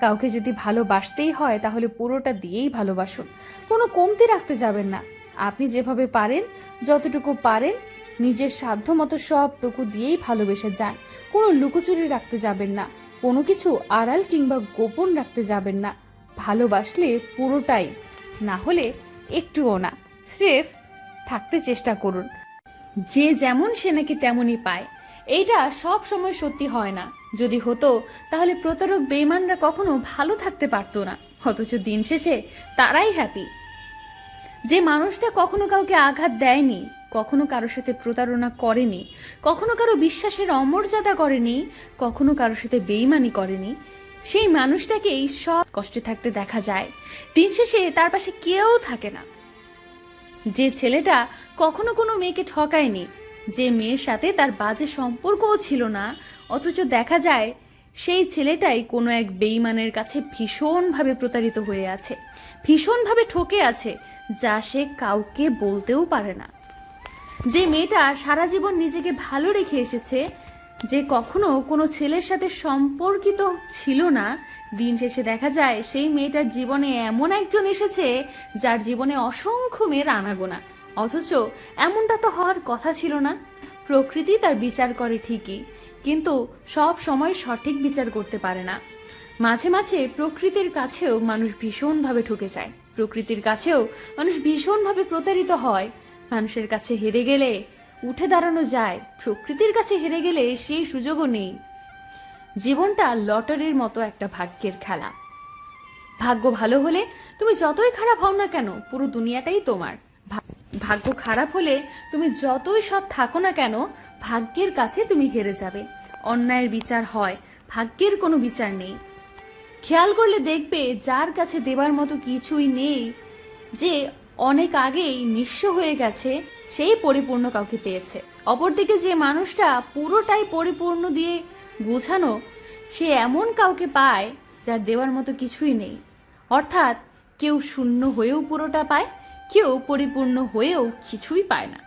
কাউকে যদি ভালোবাসতেই হয় তাহলে পুরোটা দিয়েই ভালোবাসুন, কোনো কমতি রাখতে যাবেন না। আপনি যেভাবে পারেন, যতটুকু পারেন, নিজের সাধ্য মতো সবটুকু দিয়েই ভালোবেসে যান। কোনো লুকোচুরি রাখতে যাবেন না, কোনো কিছু আড়াল কিংবা গোপন রাখতে যাবেন না। ভালোবাসলে পুরোটাই, না হলে একটুও না। স্রেফ থাকতে চেষ্টা করুন। যে যেমন সে নাকি তেমনই পায়, এইটা সব সময় সত্যি হয় না। যদি হতো তাহলে প্রতারক বেঈমানরা কখনো ভালো থাকতে পারতো না, অথচ দিন শেষে তারাই হ্যাপি। যে মানুষটা কখনো কাউকে আঘাত দেয়নি, কখনো কারোর সাথে প্রতারণা করেনি, কখনো কারো বিশ্বাসের অমর্যাদা করেনি, কখনো কারোর সাথে বেঈমানি করেনি, সেই মানুষটাকেই সব কষ্টে থাকতে দেখা যায়। দিন শেষে তার পাশে কেউ থাকে না। যে ছেলেটা কখনো কোনো মেয়েকে ঠকায়নি, যে মেয়ের সাথে তার বাজে সম্পর্কও ছিল না, অথচ দেখা যায় সেই ছেলেটাই কোনো এক বেঈমানের কাছে ভীষণভাবে প্রতারিত হয়ে আছে, ভীষণভাবে ঠকে আছে, যা সে কাউকে বলতেও পারে না। যে মেয়েটা সারা জীবন নিজেকে ভালো রেখে এসেছে, যে কখনো কোনো ছেলের সাথে সম্পর্কিত ছিল না, দিন শেষে দেখা যায় সেই মেয়েটার জীবনে এমন একজন এসেছে যার জীবনে অসংখ্য মেয়ের আনাগোনা। অথচ এমনটা তো হওয়ার কথা ছিল না। প্রকৃতি তার বিচার করে ঠিকই, কিন্তু সব সময় সঠিক বিচার করতে পারে না। মাঝে মাঝে প্রকৃতির কাছেও মানুষ ভীষণভাবে ঠকে যায়, প্রকৃতির কাছেও মানুষ ভীষণভাবে প্রতারিত হয়। মানুষের কাছে হেরে গেলে উঠে দাঁড়ানো যায়, প্রকৃতির কাছে হেরে গেলে সেই সুযোগও নেই। জীবনটা লটারির মতো একটা ভাগ্যের খেলা। ভাগ্য ভালো হলে তুমি যতই খারাপ হও না কেন, পুরো দুনিয়াটাই তোমার। ভাগ্য খারাপ হলে তুমি যতই সৎ থাকো না কেন, ভাগ্যের কাছে তুমি হেরে যাবে। অন্যায়ের বিচার হয়, ভাগ্যের কোনো বিচার নেই। খেয়াল করলে দেখবে যার কাছে দেবার মতো কিছুই নেই, যে অনেক আগেই নিঃস্ব হয়ে গেছে, সেই পরিপূর্ণ কাউকে পেয়েছে। অপরদিকে যে মানুষটা পুরোটাই পরিপূর্ণ দিয়ে গোছানো, সে এমন কাউকে পায় যার দেওয়ার মতো কিছুই নেই। অর্থাৎ কেউ শূন্য হয়েও পুরোটা পায়, কেউ পরিপূর্ণ হয়েও কিছুই পায় না।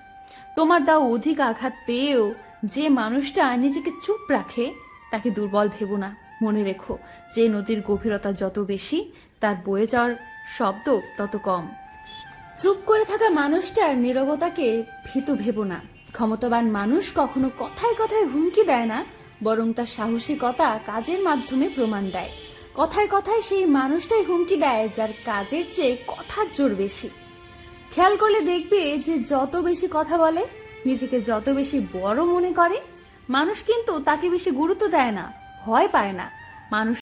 তোমার দাও অধিক আঘাত পেয়েও যে মানুষটা নিজেকে চুপ রাখে, তাকে দুর্বল ভেবো না। মনে রেখো, যে নদীর গভীরতা যত বেশি, তার বয়ে যাওয়ার শব্দ তত কম। চুপ করে থাকা মানুষটার নীরবতাকে ভীতু ভেবো না। ক্ষমতাবান মানুষ কখনো কথায় কথায় হুমকি দেয় না, বরং তার সাহসিকতা কাজের মাধ্যমে প্রমাণ দেয়। কথায় কথায় সেই মানুষটাই হুমকি দেয় যার কাজের চেয়ে কথার জোর বেশি। খেয়াল করলে দেখবে যে যত বেশি কথা বলে, নিজেকে যত বেশি বড় মনে করে, মানুষ কিন্তু তাকে বেশি গুরুত্ব দেয় না, ভয় পায় না। মানুষ